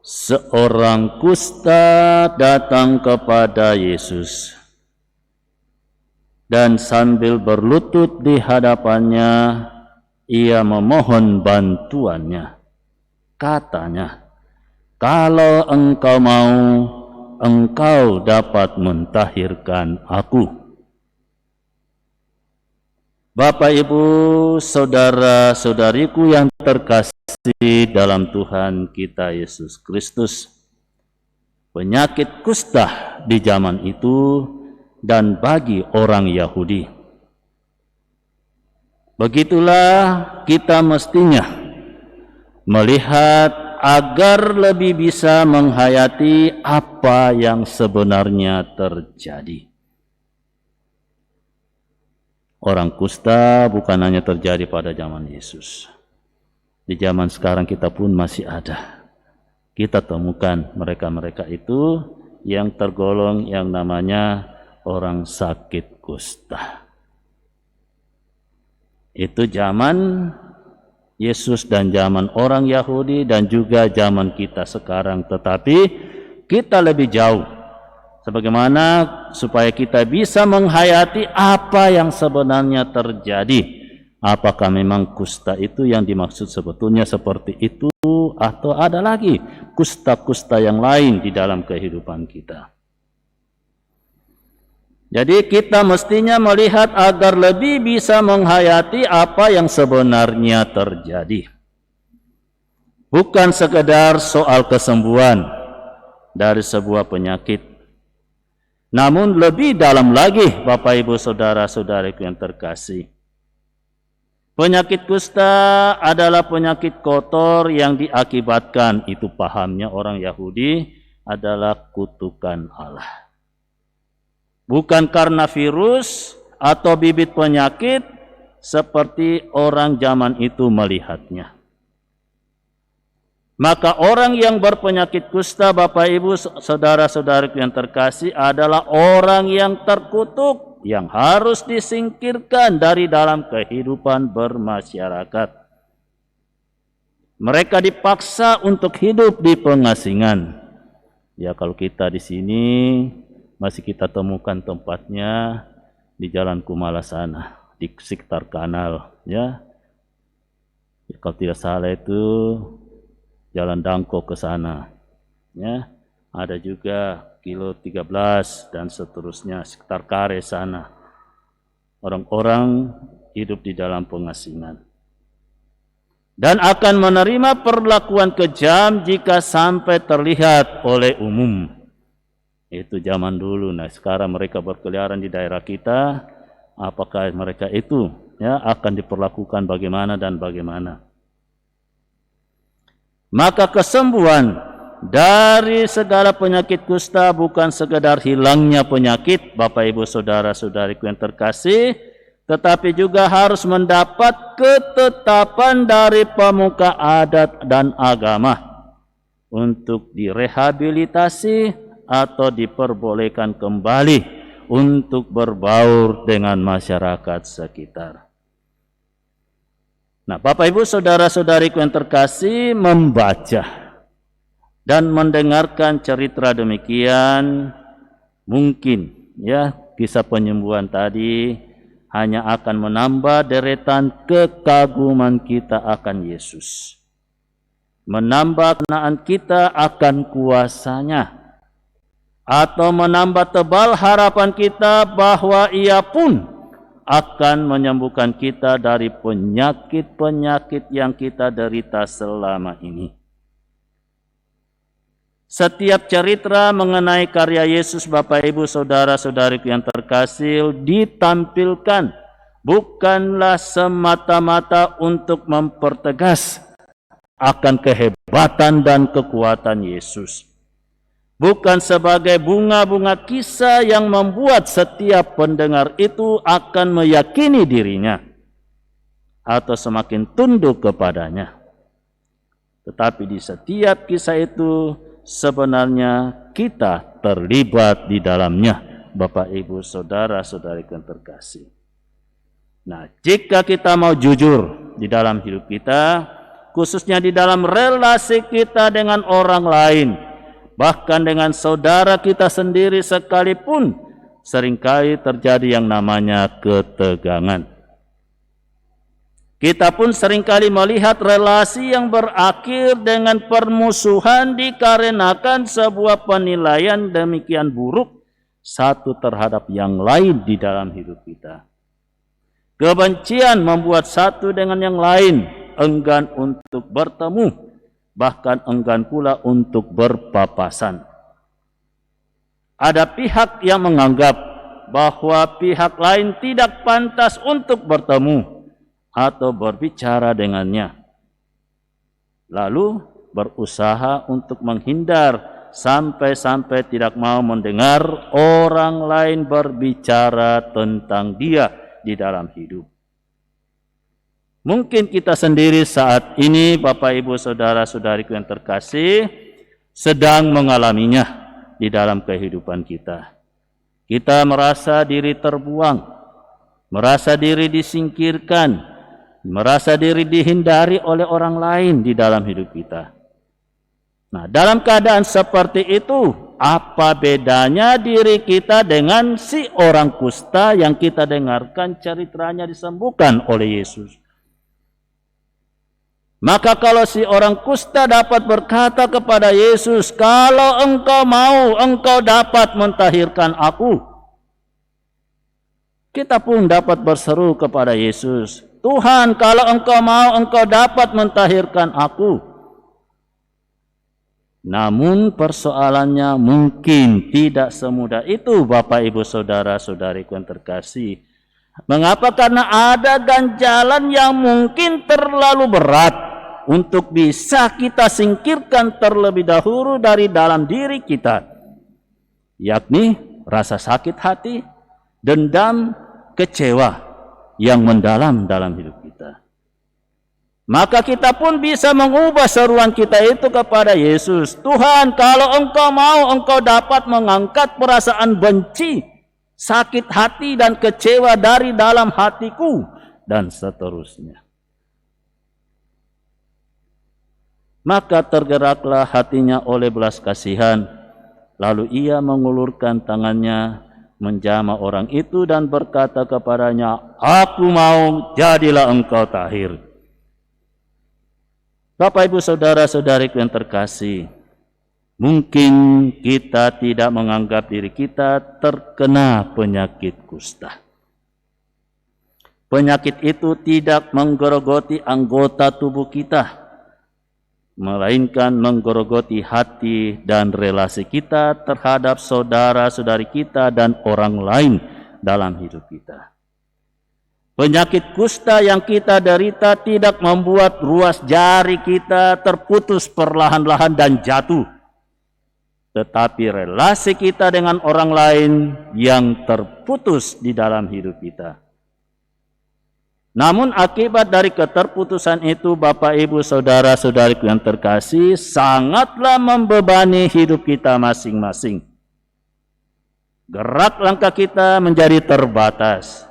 Seorang kusta datang kepada Yesus dan sambil berlutut di hadapannya, ia memohon bantuannya. Katanya, "Kalau engkau mau, engkau dapat mentahirkan aku." Bapak, Ibu, saudara-saudariku yang terkasih dalam Tuhan kita Yesus Kristus, penyakit kusta di zaman itu dan bagi orang Yahudi, begitulah kita mestinya melihat agar lebih bisa menghayati apa yang sebenarnya terjadi. Orang kusta bukan hanya terjadi pada zaman Yesus. Di zaman sekarang kita pun masih ada. Kita temukan mereka-mereka itu yang tergolong yang namanya orang sakit kusta. Itu zaman Yesus dan zaman orang Yahudi dan juga zaman kita sekarang. Tetapi kita lebih jauh. Sebagaimana supaya kita bisa menghayati apa yang sebenarnya terjadi. Apakah memang kusta itu yang dimaksud sebetulnya seperti itu, atau ada lagi kusta-kusta yang lain di dalam kehidupan kita. Jadi kita mestinya melihat agar lebih bisa menghayati apa yang sebenarnya terjadi. Bukan sekedar soal kesembuhan dari sebuah penyakit, namun lebih dalam lagi, Bapak Ibu saudara-saudariku yang terkasih. Penyakit kusta adalah penyakit kotor yang diakibatkan, itu pahamnya orang Yahudi, adalah kutukan Allah. Bukan karena virus atau bibit penyakit seperti orang zaman itu melihatnya. Maka orang yang berpenyakit kusta, Bapak Ibu saudara-saudariku yang terkasih, adalah orang yang terkutuk, yang harus disingkirkan dari dalam kehidupan bermasyarakat. Mereka dipaksa untuk hidup di pengasingan. Ya, kalau kita di sini masih kita temukan tempatnya di Jalan Kumala sana, di sekitar kanal, ya. Kalau tidak salah itu Jalan Dangko ke sana, ya. Ada juga Kilo 13 dan seterusnya sekitar Kare sana. Orang-orang hidup di dalam pengasingan dan akan menerima perlakuan kejam jika sampai terlihat oleh umum. Itu zaman dulu. Nah, sekarang mereka berkeliaran di daerah kita. Apakah mereka itu ya akan diperlakukan bagaimana dan bagaimana? Maka kesembuhan dari segala penyakit kusta bukan sekedar hilangnya penyakit, Bapak Ibu saudara-saudariku yang terkasih, tetapi juga harus mendapat ketetapan dari pemuka adat dan agama untuk direhabilitasi atau diperbolehkan kembali untuk berbaur dengan masyarakat sekitar. Nah, Bapak Ibu saudara-saudariku yang terkasih, membaca dan mendengarkan cerita demikian, mungkin ya kisah penyembuhan tadi hanya akan menambah deretan kekaguman kita akan Yesus, menambah kenaan kita akan kuasanya, atau menambah tebal harapan kita bahwa Ia pun akan menyembuhkan kita dari penyakit-penyakit yang kita derita selama ini. Setiap cerita mengenai karya Yesus, Bapak Ibu saudara-saudariku yang terkasih, ditampilkan bukanlah semata-mata untuk mempertegas akan kehebatan dan kekuatan Yesus. Bukan sebagai bunga-bunga kisah yang membuat setiap pendengar itu akan meyakini dirinya atau semakin tunduk kepadanya. Tetapi di setiap kisah itu sebenarnya kita terlibat di dalamnya, Bapak Ibu saudara-saudari yang terkasih. Nah, jika kita mau jujur di dalam hidup kita, khususnya di dalam relasi kita dengan orang lain, bahkan dengan saudara kita sendiri sekalipun, seringkali terjadi yang namanya ketegangan. Kita pun seringkali melihat relasi yang berakhir dengan permusuhan dikarenakan sebuah penilaian demikian buruk satu terhadap yang lain di dalam hidup kita. Kebencian membuat satu dengan yang lain enggan untuk bertemu, bahkan enggan pula untuk berpapasan. Ada pihak yang menganggap bahwa pihak lain tidak pantas untuk bertemu atau berbicara dengannya, lalu berusaha untuk menghindar sampai-sampai tidak mau mendengar orang lain berbicara tentang dia di dalam hidup. Mungkin kita sendiri saat ini, Bapak Ibu Saudara-saudariku yang terkasih, sedang mengalaminya di dalam kehidupan kita. Kita merasa diri terbuang, merasa diri disingkirkan, merasa diri dihindari oleh orang lain di dalam hidup kita. Nah, dalam keadaan seperti itu, apa bedanya diri kita dengan si orang kusta yang kita dengarkan ceritanya disembuhkan oleh Yesus? Maka kalau si orang kusta dapat berkata kepada Yesus, "Kalau engkau mau, engkau dapat mentahirkan aku." Kita pun dapat berseru kepada Yesus, "Tuhan, kalau engkau mau, engkau dapat mentahirkan aku." Namun persoalannya mungkin tidak semudah itu, Bapak Ibu Saudara-saudariku yang terkasih. Mengapa? Karena ada ganjalan yang mungkin terlalu berat untuk bisa kita singkirkan terlebih dahulu dari dalam diri kita, yakni rasa sakit hati, dendam, kecewa yang mendalam dalam hidup kita. Maka kita pun bisa mengubah seruan kita itu kepada Yesus. "Tuhan, kalau engkau mau, engkau dapat mengangkat perasaan benci, sakit hati dan kecewa dari dalam hatiku," dan seterusnya. Maka tergeraklah hatinya oleh belas kasihan, lalu ia mengulurkan tangannya menjamah orang itu dan berkata kepadanya, "Aku mau, jadilah engkau tahir." Bapak Ibu Saudara-saudariku yang terkasih, mungkin kita tidak menganggap diri kita terkena penyakit kusta. Penyakit itu tidak menggerogoti anggota tubuh kita, melainkan menggerogoti hati dan relasi kita terhadap saudara-saudari kita dan orang lain dalam hidup kita. Penyakit kusta yang kita derita tidak membuat ruas jari kita terputus perlahan-lahan dan jatuh, tetapi relasi kita dengan orang lain yang terputus di dalam hidup kita. Namun akibat dari keterputusan itu, Bapak Ibu Saudara-saudariku yang terkasih, sangatlah membebani hidup kita masing-masing. Gerak langkah kita menjadi terbatas.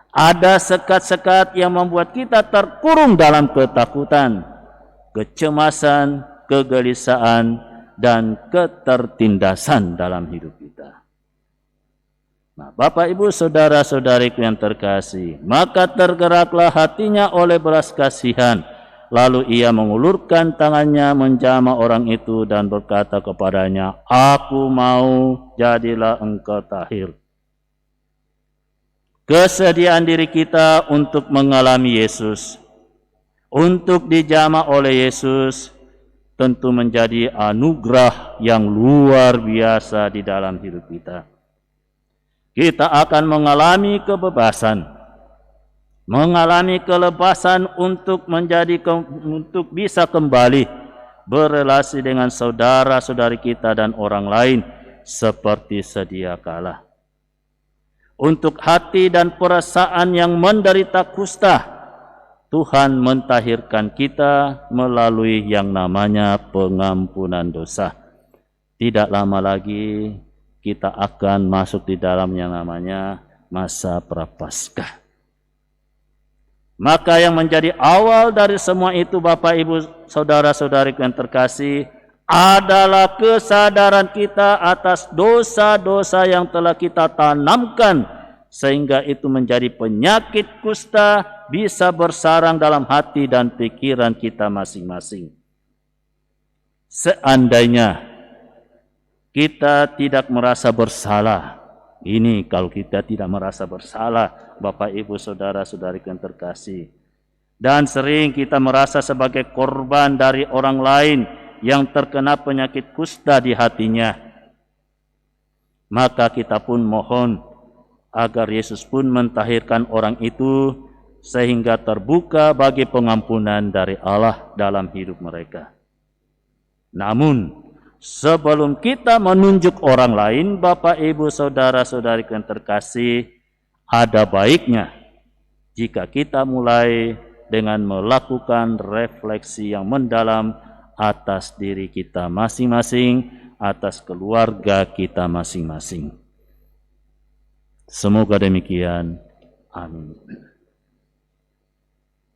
Ada sekat-sekat yang membuat kita terkurung dalam ketakutan, kecemasan, kegelisahan, dan ketertindasan dalam hidup kita. Nah, Bapak Ibu Saudara-saudariku yang terkasih, maka tergeraklah hatinya oleh belas kasihan, lalu ia mengulurkan tangannya menjamah orang itu dan berkata kepadanya, "Aku mau, jadilah engkau tahir." Kesediaan diri kita untuk mengalami Yesus, untuk dijamah oleh Yesus, tentu menjadi anugerah yang luar biasa di dalam hidup kita. Kita akan mengalami kebebasan, mengalami kelepasan untuk untuk bisa kembali berelasi dengan saudara-saudari kita dan orang lain seperti sedia kala. Untuk hati dan perasaan yang menderita kusta, Tuhan mentahirkan kita melalui yang namanya pengampunan dosa. Tidak lama lagi kita akan masuk di dalam yang namanya masa prapaskah. Maka yang menjadi awal dari semua itu, Bapak, Ibu, saudara-saudariku yang terkasih, adalah kesadaran kita atas dosa-dosa yang telah kita tanamkan, sehingga itu menjadi penyakit kusta bisa bersarang dalam hati dan pikiran kita masing-masing. Seandainya kita tidak merasa bersalah, ini kalau kita tidak merasa bersalah, Bapak, Ibu, saudara-saudari yang terkasih, dan sering kita merasa sebagai korban dari orang lain yang terkena penyakit kusta di hatinya, maka kita pun mohon agar Yesus pun mentahirkan orang itu sehingga terbuka bagi pengampunan dari Allah dalam hidup mereka. Namun, sebelum kita menunjuk orang lain, Bapak, Ibu, saudara-saudari yang terkasih, ada baiknya jika kita mulai dengan melakukan refleksi yang mendalam atas diri kita masing-masing, atas keluarga kita masing-masing. Semoga demikian. Amin.